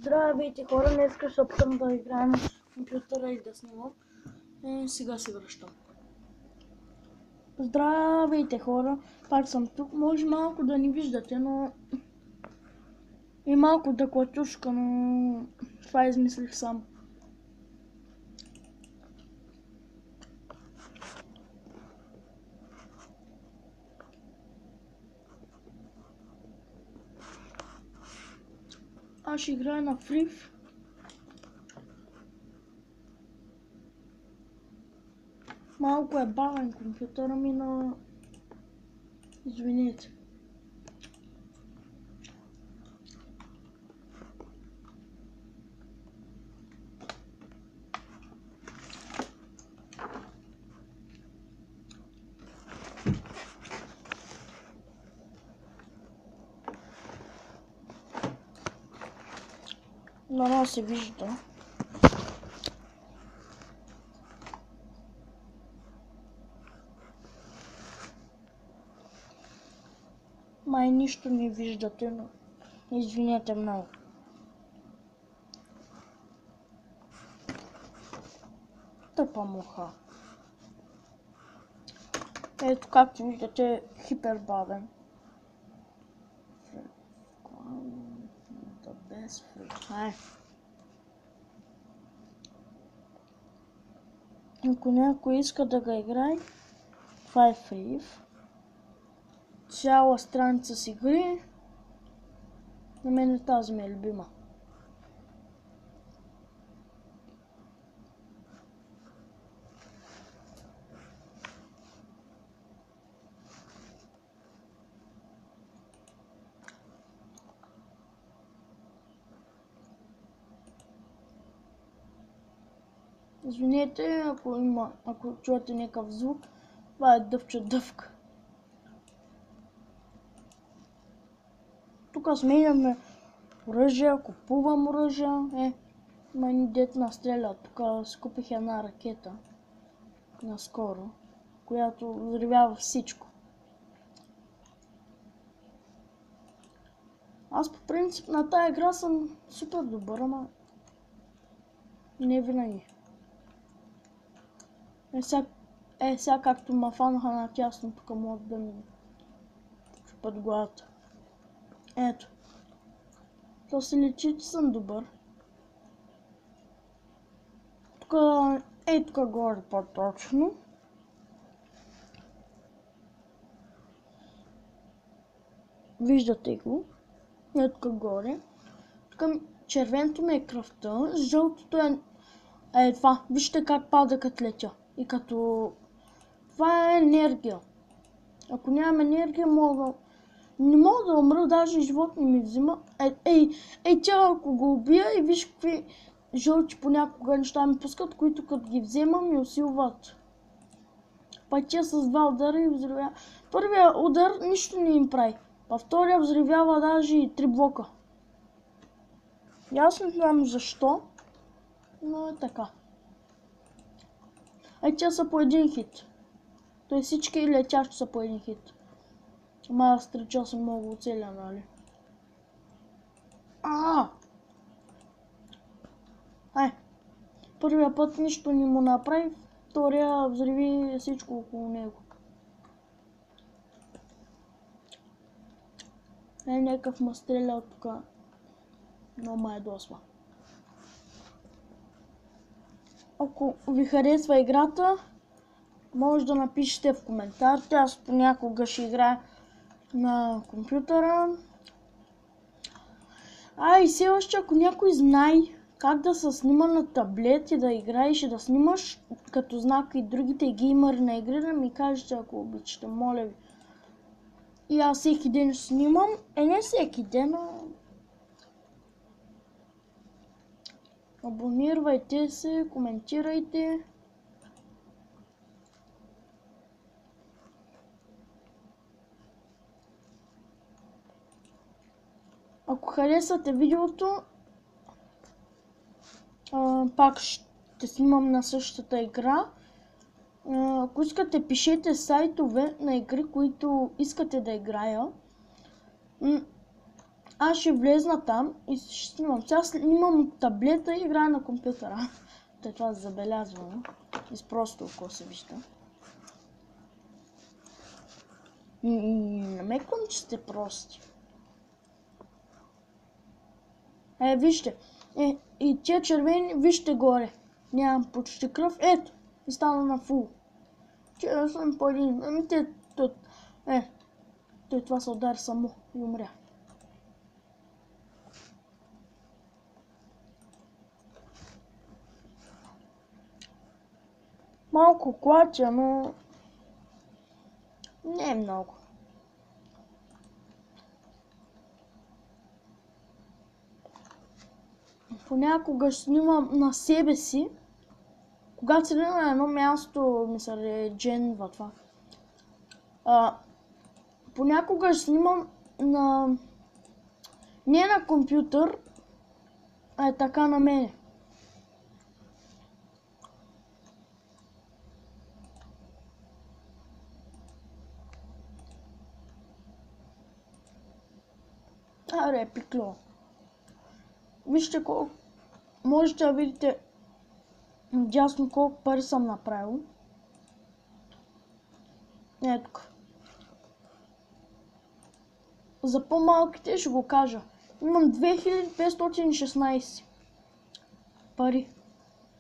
Здравейте хора, днес ще се опитам да играем на компютъра и да снимам. Сега се връщам. Здравейте хора, пак съм тук. Може малко да не виждате, но и малко да клатушка, но това измислих сам. Аз ще играя на Фрив. Малко е бавен компютъра ми, но извинете. Но се вижда. Май нищо не виждате, но извинете много. Тъпа муха. Ето както виждате, хипербавен. Ако някой иска да го играе, това е Фрив. Цяла страница с игри. На мен тази ми е любима. Извинете, ако чуете някакъв звук, това е дъвча-дъвка. Тук сменяме оръжия, купувам оръжия. Има ни дет настреля. Тук скупих една ракета наскоро, която взривява всичко. Аз по принцип на тая игра съм супер добър, ама не винаги. Сега както ма фанаха на тясно, тук могат да ми чупат главата. Ето. То се личи, че съм добър. Тук горе по-точно. Виждате го. Ето тук горе. Тук червеното ми е кръвта, жълтото е това. Вижте как пада като летя. И като... Това е енергия. Ако нямам енергия, не мога да умра, даже живот не ми взима. Тя ако го убия и виж какви жълти понякога неща ми пускат, които като ги вземам ми усилват. Пътя с два удара и взривява. Първия удар нищо не им прави. А втория взривява даже и 3 блока. Аз не знам защо, но е така. Тя са по един хит. Той всички летящи са по един хит. Ама аз стричал съм много оцеля, нали? Първия път нищо не му направи, втория взриви всичко около него. Някакъв ма стреля от тук. Но ма ядосва. Ако ви харесва играта, може да напишете в коментарите. Аз понякога ще играя на компютъра. И все още, ако някой знае как да се снима на таблет и да играеш и да снимаш, като знак и другите геймъри на игри, да ми кажете, ако обичате, моля ви. И аз всеки ден ще снимам. Не всеки ден, но... Абонирайте се, коментирайте. Ако харесвате видеото, пак ще снимам на същата игра. Ако искате, пишете сайтове на игри, които искате да играя. Аз ще влезна там и ще снимам. Сега снимам от таблета и играя на компютъра. Това забелязвам. И с просто око се вижда. Намеквам, че сте прости. Вижте. И тия червени, вижте горе. Нямам почти кръв. Ето. И стана на фул. Че съм по един. Той това се удари само и умря. Малко клача, но не е много. Понякога снимам на себе си. Когато седя на едно място, ми се редженва това. Понякога снимам на... не на компютър, а е така на мене. Аре, пикло. Вижте колко... можете да видите дясно колко пари съм направил. Ето тук. За по-малките ще го кажа. Имам 2516 пари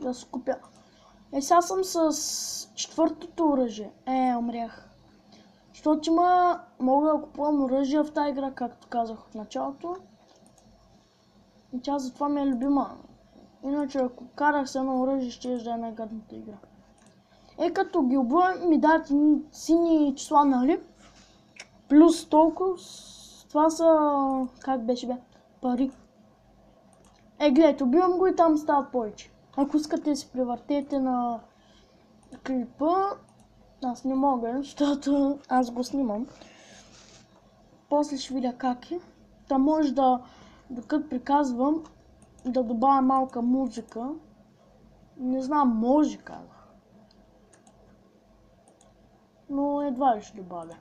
да си купя. Сега съм с четвъртото оръжие. Умрях. Защото мога да купувам оръжие в тази игра, както казах в началото. И тя затова ми е любима. Иначе ако карах се на оръжие, ще да е най-гадната игра. Като ги убивам, ми дадат сини числа, нали? Плюс толкова. Това са... как беше пари. Гледайте, убивам го и там стават повече. Ако искате да си превъртете на клипа, аз не мога, защото аз го снимам. После ще видя как е. Та може да, докато приказвам, да добавя малка музика. Не знам, може как. Но едва ли ще добавя.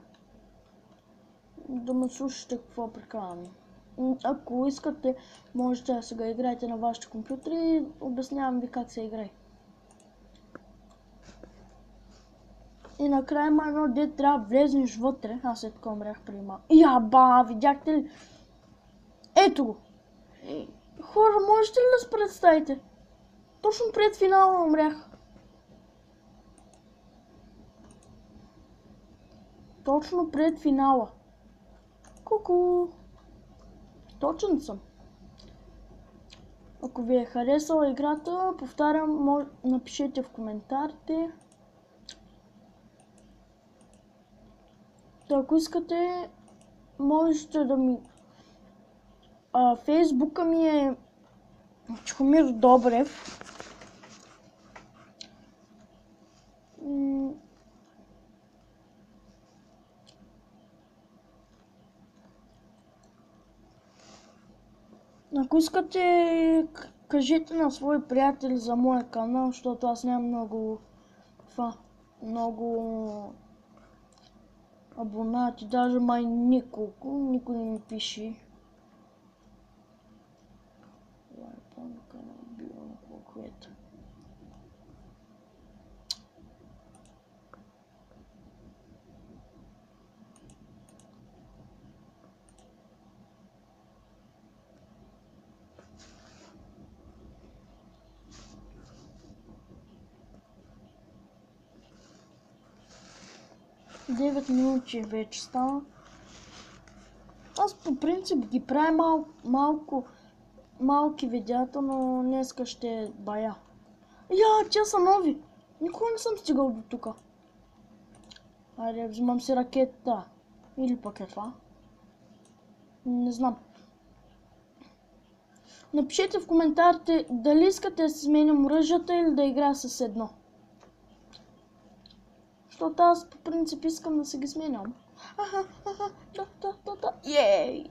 Да ме слушате какво приказвам. Ако искате, можете да сега играете на вашите компютри и обяснявам ви как се играе. И накрая има едно дет трябва да влезнеш вътре. Аз след така умрях преди малко. Видяхте ли? Ето го! Хора, можете ли да се представите? Точно пред финала умрях. Точно пред финала. Ку-ку! Точен съм. Ако ви е харесала играта, повтарям, напишете в коментарите. Ако искате, можете да ми... Фейсбука ми е Чхомир Добрев. Ако искате, кажете на свои приятели за моя канал, защото аз нямам много абонати, даже май никой не ми пише. Девет минути вече стана. Аз по принцип ги правя малки видеята, но днеска ще бая. Тя са нови. Никога не съм стигал до тука. Айде, взимам си ракета. Или пък е това. Не знам. Напишете в коментарите дали искате да си сменям оръжията или да играя с едно. Защото аз по принцип искам да се ги сменям. Ей!